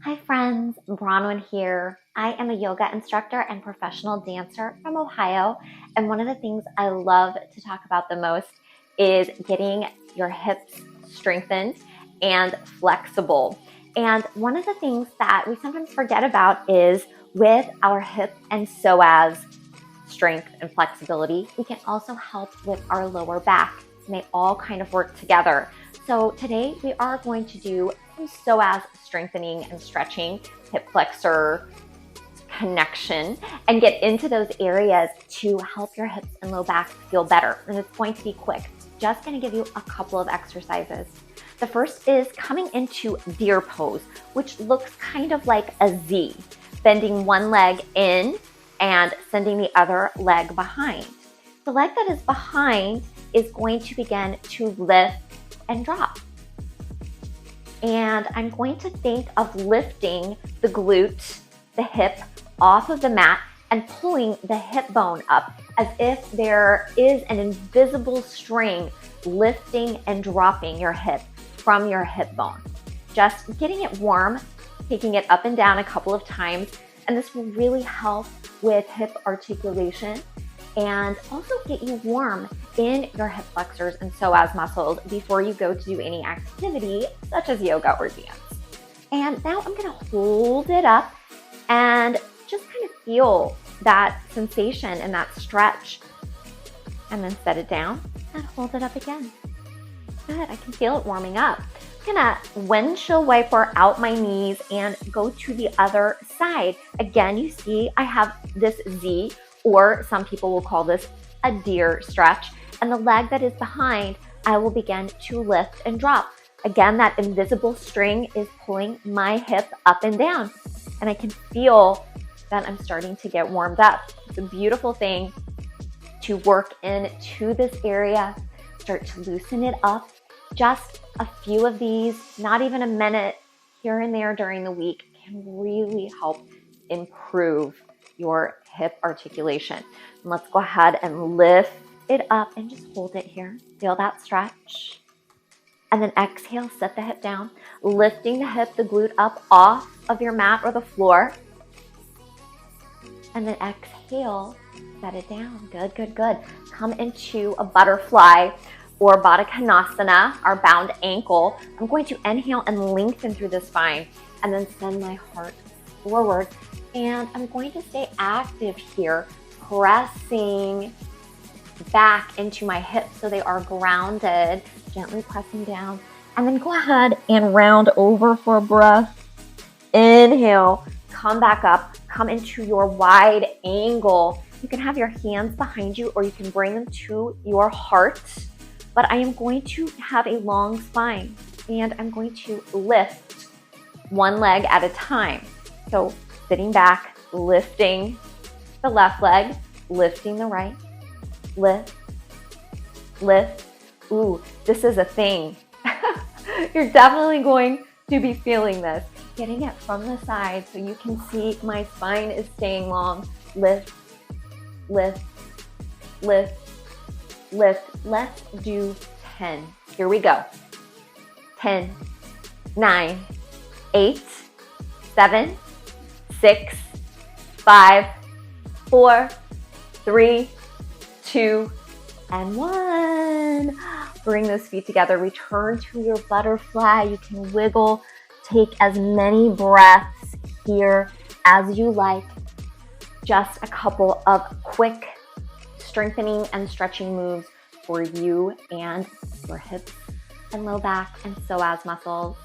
Hi friends, Bronwen here. I am a yoga instructor and professional dancer from Ohio, and one of the things I love to talk about the most is getting your hips strengthened and flexible. And one of the things that we sometimes forget about is with our hip and psoas strength and flexibility, we can also help with our lower back, and they all kind of work together. So today we are going to do some psoas strengthening and stretching, hip flexor connection, and get into those areas to help your hips and low back feel better. And it's going to be quick. Just going to give you a couple of exercises. The first is coming into deer pose, which looks kind of like a Z, bending one leg in and sending the other leg behind. The leg that is behind is going to begin to lift and drop. And I'm going to think of lifting the glute, the hip, off of the mat and pulling the hip bone up as if there is an invisible string lifting and dropping your hip from your hip bone. Just getting it warm, taking it up and down a couple of times, and this will really help with hip articulation and also get you warm in your hip flexors and psoas muscles before you go to do any activity such as yoga or dance. And now I'm gonna hold it up and just kind of feel that sensation and that stretch, and then set it down and hold it up again. Good, I can feel it warming up. I'm gonna windshield wiper out my knees and go to the other side. Again, you see I have this Z, or some people will call this a deer stretch, and the leg that is behind, I will begin to lift and drop. Again, that invisible string is pulling my hip up and down, and I can feel that I'm starting to get warmed up. It's a beautiful thing to work into this area, start to loosen it up. Just a few of these, not even a minute here and there during the week, can really help improve your hip articulation. And let's go ahead and lift it up and just hold it here. Feel that stretch. And then exhale, set the hip down, lifting the hip, the glute up off of your mat or the floor. And then exhale, set it down. Good, good, good. Come into a butterfly or Baddha Konasana, our bound ankle. I'm going to inhale and lengthen through the spine and then send my heart forward. And I'm going to stay active here, pressing back into my hips so they are grounded, gently pressing down. And then go ahead and round over for a breath. Inhale, come back up, come into your wide angle. You can have your hands behind you or you can bring them to your heart. But I am going to have a long spine and I'm going to lift one leg at a time. So sitting back, lifting the left leg, lifting the right, lift, lift. Ooh, this is a thing. You're definitely going to be feeling this. Getting it from the side so you can see my spine is staying long. Lift, lift, lift, lift. Let's do 10. Here we go. 10, 9, 8, 7, 6, 5, 4, 3, 2, and 1. Bring those feet together. Return to your butterfly. You can wiggle. Take as many breaths here as you like. Just a couple of quick strengthening and stretching moves for you and your hips and low back and psoas muscles.